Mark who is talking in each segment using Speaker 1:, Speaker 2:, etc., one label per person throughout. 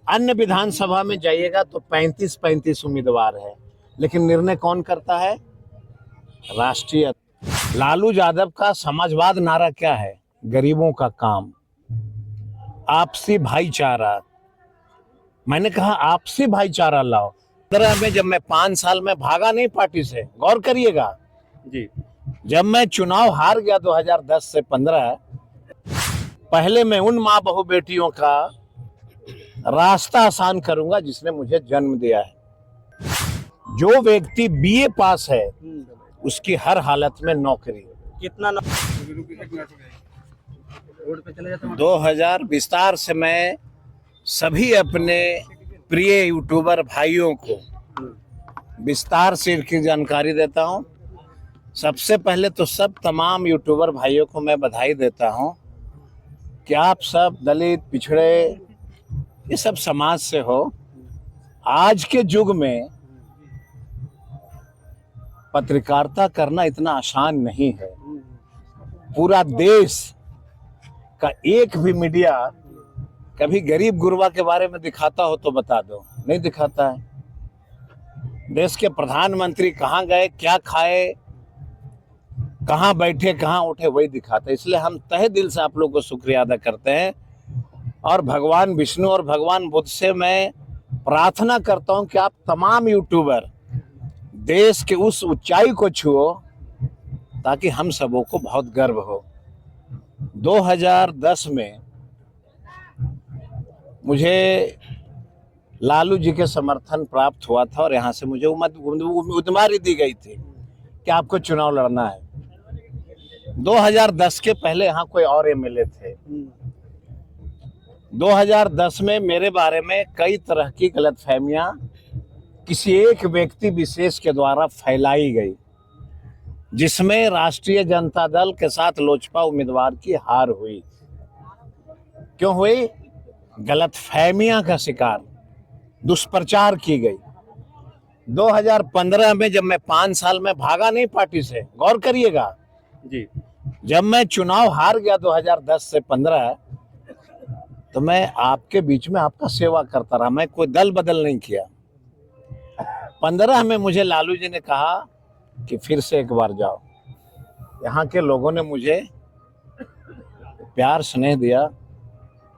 Speaker 1: अन्य विधानसभा में जाइएगा तो 35-35 उम्मीदवार है, लेकिन निर्णय कौन करता है? राष्ट्रीय। लालू यादव का समाजवाद नारा क्या है? गरीबों का काम, आपसी भाईचारा। मैंने कहा आपसी भाईचारा लाओ। 15 में जब मैं 5 साल में भागा नहीं पार्टी से, गौर करिएगा
Speaker 2: जी।
Speaker 1: जब मैं चुनाव हार गया 2010 से 15, पहले मैं उन माँ बहू बेटियों का रास्ता आसान करूंगा जिसने मुझे जन्म दिया है। जो व्यक्ति बीए पास है उसकी हर हालत में नौकरी।
Speaker 2: कितना
Speaker 1: 2000 विस्तार से मैं सभी अपने प्रिय यूट्यूबर भाइयों को विस्तार से इनकी जानकारी देता हूं। सबसे पहले तो सब तमाम यूट्यूबर भाइयों को मैं बधाई देता हूं कि आप सब दलित, पिछड़े, ये सब समाज से हो। आज के युग में पत्रकारिता करना इतना आसान नहीं है। पूरा देश का एक भी मीडिया कभी गरीब गुरबा के बारे में दिखाता हो तो बता दो, नहीं दिखाता है। देश के प्रधानमंत्री कहाँ गए, क्या खाए, कहाँ बैठे, कहाँ उठे, वही दिखाते हैं। इसलिए हम तहे दिल से आप लोग को शुक्रिया अदा करते हैं और भगवान विष्णु और भगवान बुद्ध से मैं प्रार्थना करता हूं कि आप तमाम यूट्यूबर देश के उस ऊंचाई को छुओ ताकि हम सबों को बहुत गर्व हो। 2010 में मुझे लालू जी के समर्थन प्राप्त हुआ था और यहाँ से मुझे उम्मीदवारी दी गई थी कि आपको चुनाव लड़ना है। 2010 के पहले यहाँ कोई और एमएलए थे। 2010 में मेरे बारे में कई तरह की गलतफहमियां किसी एक व्यक्ति विशेष के द्वारा फैलाई गई, जिसमें राष्ट्रीय जनता दल के साथ लोजपा उम्मीदवार की हार हुई। क्यों हुई? गलतफहमियां का शिकार, दुष्प्रचार की गई। 2015 में जब मैं 5 साल में भागा नहीं पार्टी से, गौर करिएगा
Speaker 2: जी।
Speaker 1: जब मैं चुनाव हार गया 2010 से 15, तो मैं आपके बीच में आपका सेवा करता रहा, मैं कोई दल बदल नहीं किया। 15 में मुझे लालू जी ने कहा कि फिर से एक बार जाओ। यहाँ के लोगों ने मुझे प्यार स्नेह दिया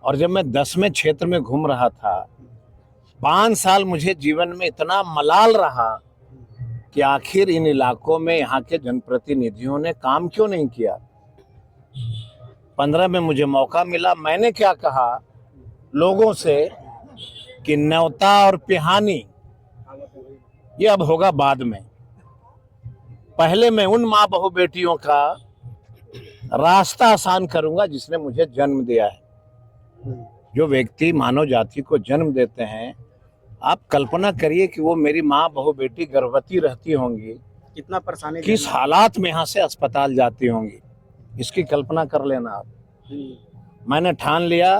Speaker 1: और जब मैं 10वें क्षेत्र में घूम रहा था, 5 साल मुझे जीवन में इतना मलाल रहा कि आखिर इन इलाकों में यहाँ के जनप्रतिनिधियों ने काम क्यों नहीं किया। 15 में मुझे मौका मिला। मैंने क्या कहा लोगों से कि न्योता और पिहानी ये अब होगा बाद में। पहले मैं उन माँ बहू बेटियों का रास्ता आसान करूंगा जिसने मुझे जन्म दिया है। जो व्यक्ति मानव जाति को जन्म देते हैं, आप कल्पना करिए कि वो मेरी माँ बहू बेटी गर्भवती रहती होंगी,
Speaker 2: कितना परेशानी,
Speaker 1: किस हालात में यहाँ से अस्पताल जाती होंगी, इसकी कल्पना कर लेना आप। मैंने ठान लिया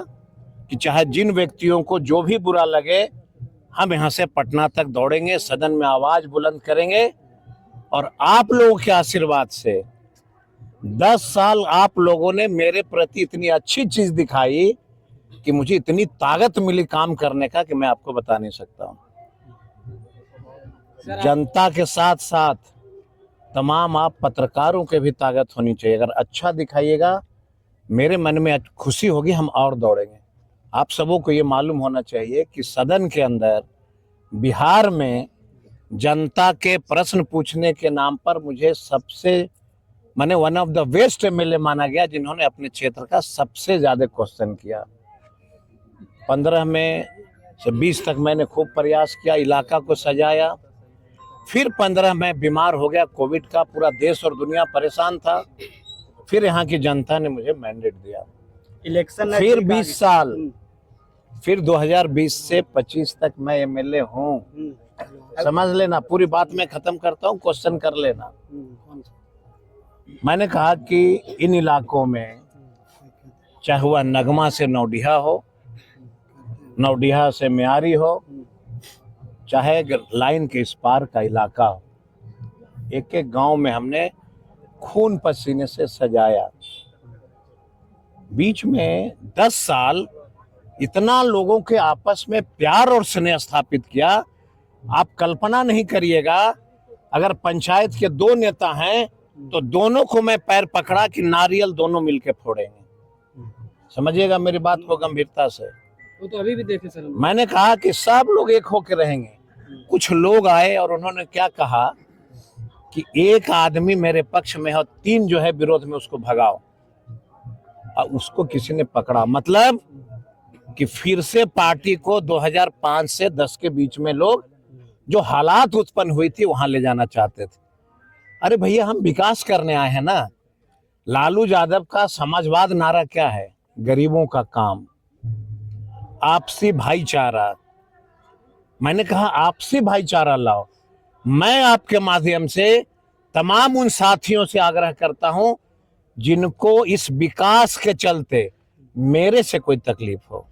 Speaker 1: कि चाहे जिन व्यक्तियों को जो भी बुरा लगे, हम यहाँ से पटना तक दौड़ेंगे, सदन में आवाज बुलंद करेंगे और आप लोगों के आशीर्वाद से 10 साल आप लोगों ने मेरे प्रति इतनी अच्छी चीज दिखाई कि मुझे इतनी ताकत मिली काम करने का कि मैं आपको बता नहीं सकता हूं। जनता के साथ साथ तमाम आप पत्रकारों के भी ताकत होनी चाहिए। अगर अच्छा दिखाइएगा, मेरे मन में खुशी होगी, हम और दौड़ेंगे। आप सबों को ये मालूम होना चाहिए कि सदन के अंदर बिहार में जनता के प्रश्न पूछने के नाम पर मुझे सबसे माने one of the best MLA माना गया, जिन्होंने अपने क्षेत्र का सबसे ज्यादा क्वेश्चन किया। 15 में से 20 तक मैंने खूब प्रयास किया, इलाका को सजाया। फिर 15 में बीमार हो गया, कोविड का पूरा देश और दुनिया परेशान था। फिर यहाँ की जनता ने मुझे मैंडेट दिया।
Speaker 2: इलेक्शन
Speaker 1: फिर 20 साल, फिर 2020 से 25 तक मैं एमएलए हूँ। समझ लेना, पूरी बात मैं खत्म करता हूँ, क्वेश्चन कर लेना। मैंने कहा कि इन इलाकों में चाहे वह नगमा से नौडिहा हो, नौडिहा से म्यारी हो, चाहे लाइन के इस पार का इलाका हो, एक एक गांव में हमने खून पसीने से सजाया। बीच में 10 साल इतना लोगों के आपस में प्यार और स्नेह स्थापित किया। आप कल्पना नहीं करिएगा, अगर पंचायत के 2 नेता हैं तो दोनों को मैं पैर पकड़ा कि नारियल दोनों मिलके फोड़ेंगे। समझिएगा मेरी बात को गंभीरता से।
Speaker 3: वो तो अभी भी देखे सर हम।
Speaker 1: मैंने कहा कि सब लोग एक होकर रहेंगे। कुछ लोग आए और उन्होंने क्या कहा कि एक आदमी मेरे पक्ष में है और 3 जो है विरोध में, उसको भगाओ। और उसको किसी ने पकड़ा, मतलब कि फिर से पार्टी को 2005 से 10 के बीच में लोग जो हालात उत्पन्न हुई थी वहां ले जाना चाहते थे। अरे भैया, हम विकास करने आए हैं ना। लालू यादव का समाजवाद नारा क्या है? गरीबों का काम, आपसी भाईचारा। मैंने कहा आपसी भाईचारा लाओ। मैं आपके माध्यम से तमाम उन साथियों से आग्रह करता हूं जिनको इस विकास के चलते मेरे से कोई तकलीफ हो।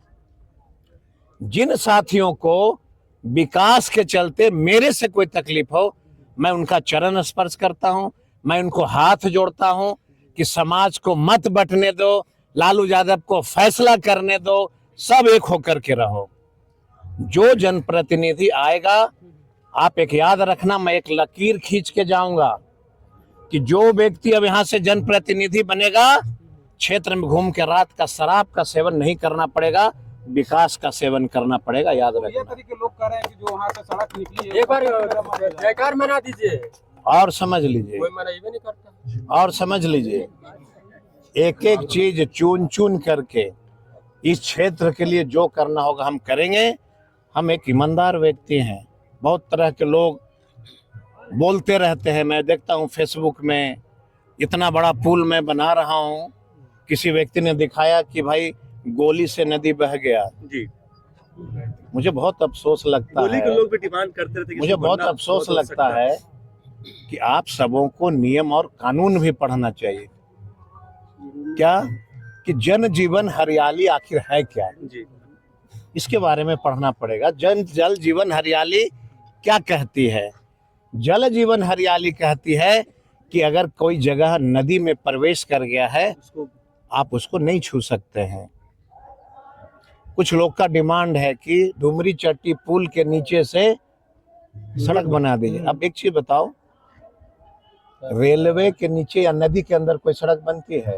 Speaker 1: जिन साथियों को विकास के चलते मेरे से कोई तकलीफ हो, मैं उनका चरण स्पर्श करता हूं, मैं उनको हाथ जोड़ता हूं कि समाज को मत बंटने दो, लालू यादव को फैसला करने दो, सब एक होकर के रहो। जो जनप्रतिनिधि आएगा, आप एक याद रखना, मैं एक लकीर खींच के जाऊंगा कि जो व्यक्ति अब यहाँ से जनप्रतिनिधि बनेगा, क्षेत्र में घूम के रात का शराब का सेवन नहीं करना पड़ेगा, विकास का सेवन करना पड़ेगा। याद रखना।
Speaker 4: ये तरीके लोग कह रहे हैं कि जो वहाँ से सड़क निकली है,
Speaker 3: एक बार जयकार मना दीजिए।
Speaker 1: और समझ लीजिए,
Speaker 3: कोई मना ही नहीं करता।
Speaker 1: और समझ लीजिए, एक एक चीज चुन चुन करके इस क्षेत्र के लिए जो करना होगा हम करेंगे। हम एक ईमानदार व्यक्ति हैं। बहुत तरह के लोग बोलते रहते हैं, मैं देखता हूँ फेसबुक में, इतना बड़ा पुल मैं बना रहा हूँ, किसी व्यक्ति ने दिखाया कि भाई गोली से नदी बह गया।
Speaker 2: जी,
Speaker 1: मुझे बहुत अफसोस लगता
Speaker 2: गोली
Speaker 1: है,
Speaker 2: के लोग भी डिमांड करते रहते कि
Speaker 1: मुझे बहुत
Speaker 2: बनना
Speaker 1: अफसोस
Speaker 2: बहुत हो
Speaker 1: लगता
Speaker 2: सकता
Speaker 1: है कि आप सबों को नियम और कानून भी पढ़ना चाहिए। क्या कि जन जीवन हरियाली आखिर है क्या,
Speaker 2: जी,
Speaker 1: इसके बारे में पढ़ना पड़ेगा। जल जीवन हरियाली क्या कहती है? जल जीवन हरियाली कहती है कि अगर कोई जगह नदी में प्रवेश कर गया है,
Speaker 2: उसको
Speaker 1: आप उसको नहीं छू सकते हैं। कुछ लोग का डिमांड है कि डुमरी चट्टी पुल के नीचे से सड़क बना दीजिए। अब एक चीज बताओ, रेलवे के नीचे या नदी के अंदर कोई सड़क बनती है?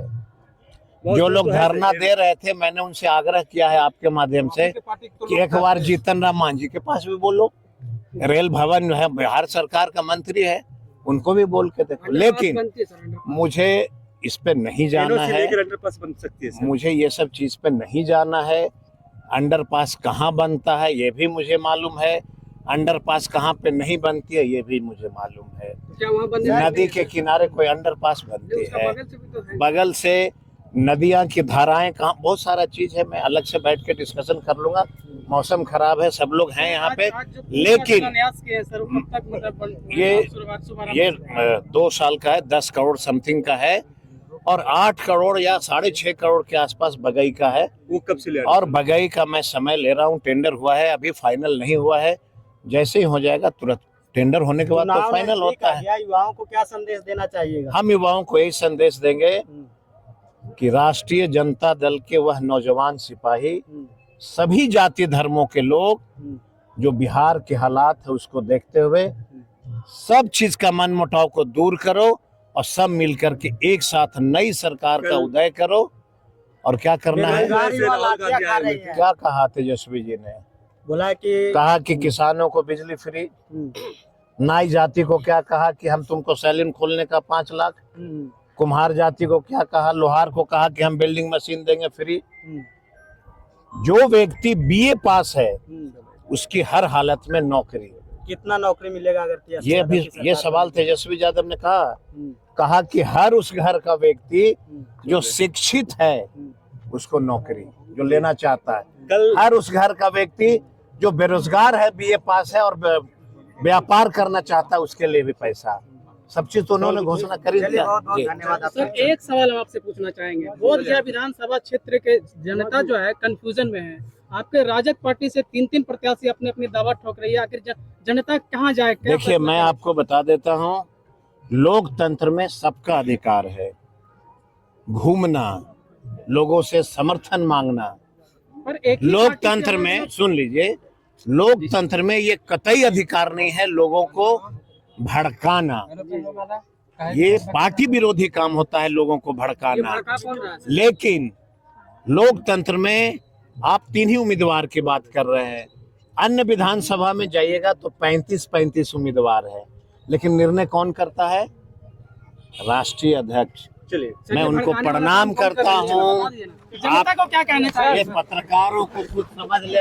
Speaker 1: जो लोग धरना दे रहे थे, मैंने उनसे आग्रह किया है आपके माध्यम से कि एक बार जीतन राम मांझी के पास भी बोलो। रेल भवन है, बिहार सरकार का मंत्री है, उनको भी बोल के देखो। लेकिन मुझे इस पे नहीं जाना है,
Speaker 2: अंडरपास बन सकती है सर।
Speaker 1: मुझे ये सब चीज पे नहीं जाना है। अंडरपास कहाँ बनता है ये भी मुझे मालूम है, अंडरपास कहाँ पे नहीं बनती है ये भी मुझे मालूम है।
Speaker 3: क्या वहाँ बनने
Speaker 1: नदी के किनारे कोई अंडरपास बनती
Speaker 3: उसका
Speaker 1: है,
Speaker 3: बगल से भी तो है।
Speaker 1: बगल से नदियां की धाराएं कहाँ, बहुत सारा चीज है। मैं अलग से बैठ के डिस्कशन कर लूंगा। मौसम खराब है, सब लोग हैं यहाँ पे, लेकिन ये 2 साल का है, 10 करोड़ समथिंग का है और 8 करोड़ या 6.5 करोड़ के आसपास बगई का है।
Speaker 2: वो कब से ले
Speaker 1: और बगई का मैं समय ले रहा हूँ, टेंडर हुआ है, अभी फाइनल नहीं हुआ है। जैसे ही हो जाएगा तुरंत, टेंडर होने के बाद तो फाइनल होता है।
Speaker 2: युवाओं को क्या संदेश देना चाहिएगा?
Speaker 1: हम युवाओं को यही संदेश देंगे कि राष्ट्रीय जनता दल के वह नौजवान सिपाही, सभी जाति धर्मों के लोग जो बिहार के हालात है उसको देखते हुए सब चीज का मन मुटाव को दूर करो और सब मिलकर के एक साथ नई सरकार का उदय करो। और क्या करना है? क्या कहा तेजस्वी जी ने?
Speaker 2: बोला कि
Speaker 1: कहा कि किसानों को बिजली फ्री। नाई जाति को क्या कहा कि हम तुमको सैलून खोलने का 5 लाख। कुम्हार जाति को क्या कहा? लोहार को कहा कि हम बिल्डिंग मशीन देंगे फ्री। जो व्यक्ति बीए पास है उसकी हर हालत में नौकरी।
Speaker 2: कितना नौकरी मिलेगा अगर
Speaker 1: ये भी ये सवाल तेजस्वी यादव ने कहा कि हर उस घर का व्यक्ति जो शिक्षित है उसको नौकरी जो लेना चाहता है, हर उस घर का व्यक्ति जो बेरोजगार है, बीए पास है और व्यापार करना चाहता है, उसके लिए भी पैसा। सब चीज तो उन्होंने घोषणा कर दिया।
Speaker 2: धन्यवाद।
Speaker 3: सर, एक सवाल हम आपसे पूछना चाहेंगे। बोधगया विधानसभा क्षेत्र के जनता जो है कंफ्यूजन में है। आपके राजद पार्टी से 3 प्रत्याशी अपने अपनी दावा ठोक रही है, आखिर जनता कहाँ जाए?
Speaker 1: देखिए, मैं आपको बता देता हूँ, लोकतंत्र में सबका अधिकार है घूमना, लोगों से समर्थन मांगना,
Speaker 3: पर एक ही
Speaker 1: लोकतंत्र
Speaker 3: पार्टी
Speaker 1: में सुन लीजिए, लोकतंत्र में ये कतई अधिकार नहीं है लोगों को भड़काना। ये पार्टी विरोधी काम होता है लोगों को
Speaker 3: ये
Speaker 1: भड़काना।
Speaker 3: भड़का कौन रहा है?
Speaker 1: लेकिन लोकतंत्र में आप 3 ही उम्मीदवार की बात कर रहे हैं। अन्य विधानसभा में जाइएगा तो 35 उम्मीदवार है, लेकिन निर्णय कौन करता है? राष्ट्रीय अध्यक्ष।
Speaker 2: चलिए
Speaker 1: मैं उनको
Speaker 3: भड़काने वाला
Speaker 1: प्रणाम
Speaker 3: काम कौन कर
Speaker 1: करता
Speaker 3: रही है?
Speaker 1: हूँ।
Speaker 3: बता दीजिए ना। जनता को क्या कहना
Speaker 1: ये
Speaker 3: चाहिए?
Speaker 1: पत्रकारों को कुछ समझ ले।